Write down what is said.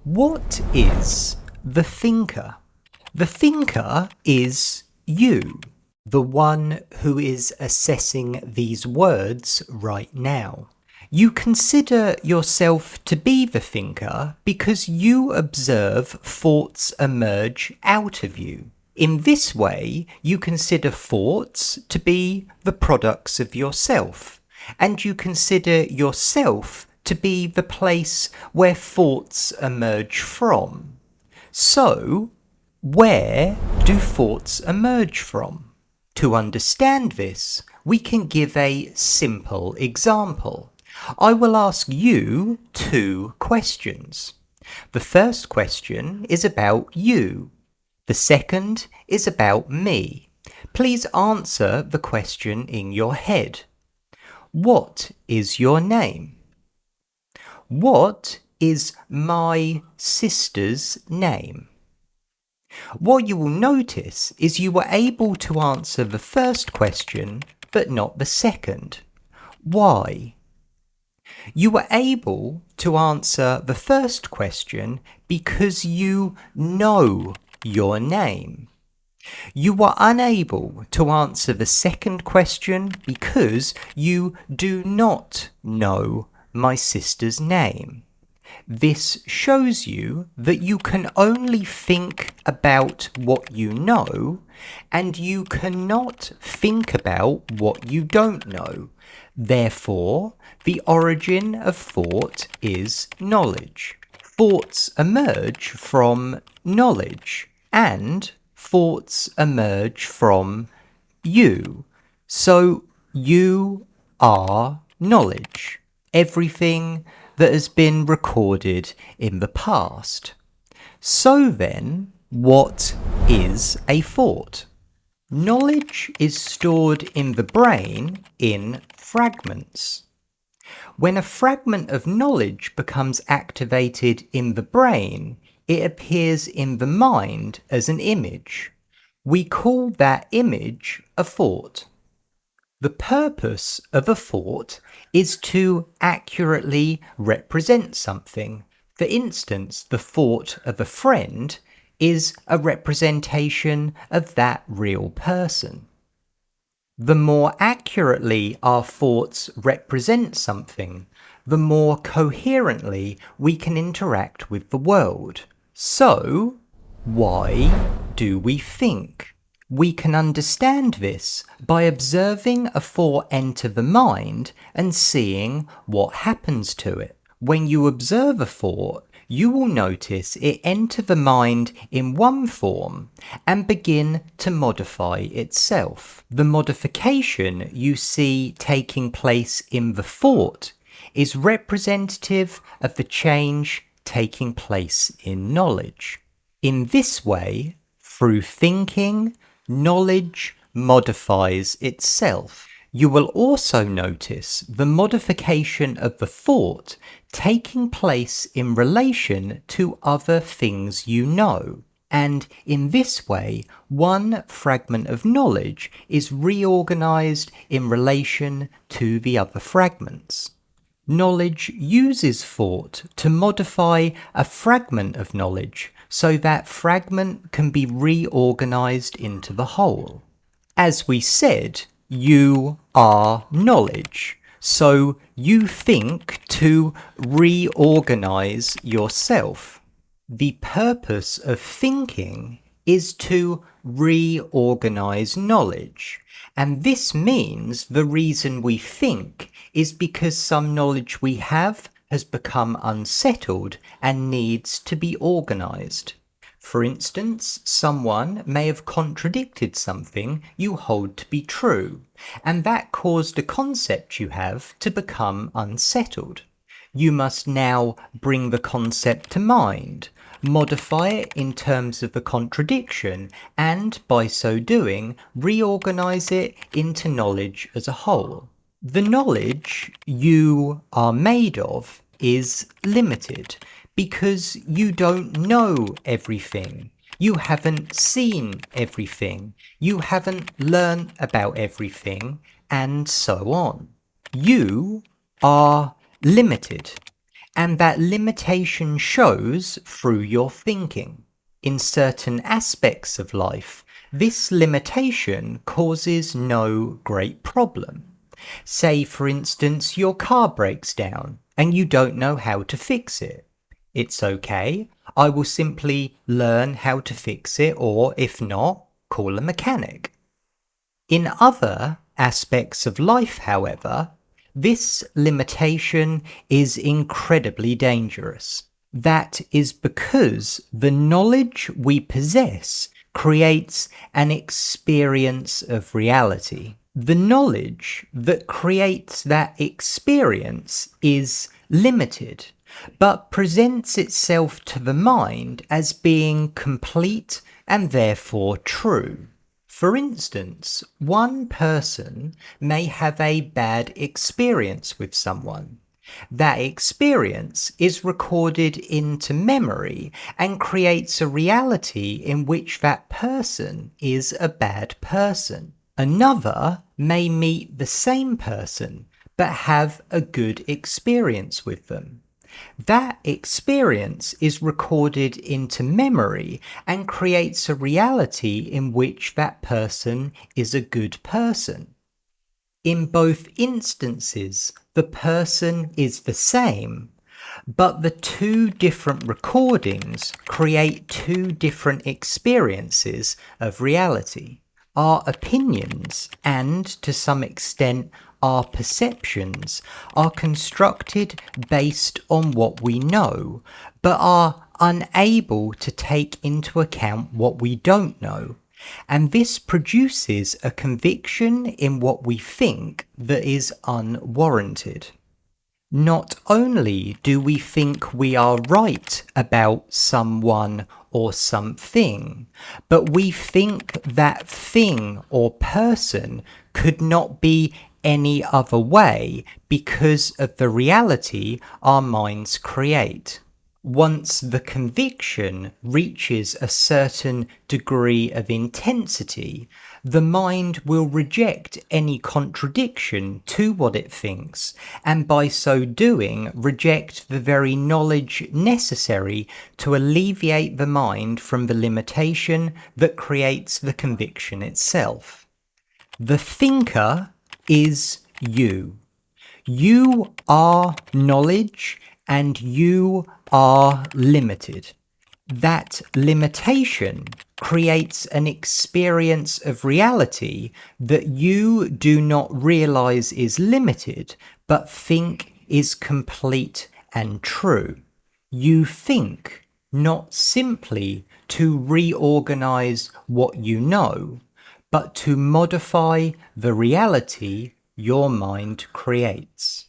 What is the thinker? The thinker is you, the one who is assessing these words right now. You consider yourself to be the thinker because you observe thoughts emerge out of you. In this way, you consider thoughts to be the products of yourself, and you consider yourself to be the place where thoughts emerge from. So, where do thoughts emerge from? To understand this, we can give a simple example. I will ask you two questions. The first question is about you. The second is about me. Please answer the question in your head. What is your name? What is my sister's name? What you will notice is you were able to answer the first question, but not the second. Why? You were able to answer the first question because you know your name. You were unable to answer the second question because you do not know my sister's name. This shows you that you can only think about what you know, and you cannot think about what you don't know. Therefore, the origin of thought is knowledge. Thoughts emerge from knowledge, and thoughts emerge from you. So you are knowledge. Everything that has been recorded in the past. So then, what is a thought? Knowledge is stored in the brain in fragments. When a fragment of knowledge becomes activated in the brain, it appears in the mind as an image. We call that image a thought. The purpose of a thought is to accurately represent something. For instance, the thought of a friend is a representation of that real person. The more accurately our thoughts represent something, the more coherently we can interact with the world. So, why do we think? We can understand this by observing a thought enter the mind and seeing what happens to it. When you observe a thought, you will notice it enter the mind in one form and begin to modify itself. The modification you see taking place in the thought is representative of the change taking place in knowledge. In this way, through thinking, knowledge modifies itself. You will also notice the modification of the thought taking place in relation to other things you know. And in this way, one fragment of knowledge is reorganized in relation to the other fragments. Knowledge uses thought to modify a fragment of knowledge so that fragment can be reorganized into the whole. As we said, you are knowledge, so you think to reorganize yourself. The purpose of thinking is to reorganize knowledge, and this means the reason we think is because some knowledge we have has become unsettled and needs to be organized. For instance, someone may have contradicted something you hold to be true, and that caused a concept you have to become unsettled. You must now bring the concept to mind, modify it in terms of the contradiction, and by so doing, reorganize it into knowledge as a whole. The knowledge you are made of is limited because you don't know everything. You haven't seen everything. You haven't learned about everything, and so on. You are limited. And that limitation shows through your thinking. In certain aspects of life, this limitation causes no great problem. Say, for instance, your car breaks down and you don't know how to fix it. It's okay. I will simply learn how to fix it, or if not, call a mechanic. In other aspects of life, however, this limitation is incredibly dangerous. That is because the knowledge we possess creates an experience of reality. The knowledge that creates that experience is limited, but presents itself to the mind as being complete and therefore true. For instance, one person may have a bad experience with someone. That experience is recorded into memory and creates a reality in which that person is a bad person. Another may meet the same person but have a good experience with them. That experience is recorded into memory and creates a reality in which that person is a good person. In both instances, the person is the same, but the two different recordings create two different experiences of reality. Our opinions and, to some extent, our perceptions are constructed based on what we know, but are unable to take into account what we don't know. And this produces a conviction in what we think that is unwarranted. Not only do we think we are right about someone or something, but we think that thing or person could not be any other way because of the reality our minds create. Once the conviction reaches a certain degree of intensity, the mind will reject any contradiction to what it thinks, and by so doing reject the very knowledge necessary to alleviate the mind from the limitation that creates the conviction itself. The thinker is you. You are knowledge and you are limited. That limitation creates an experience of reality that you do not realize is limited, but think is complete and true. You think not simply to reorganize what you know, but to modify the reality your mind creates.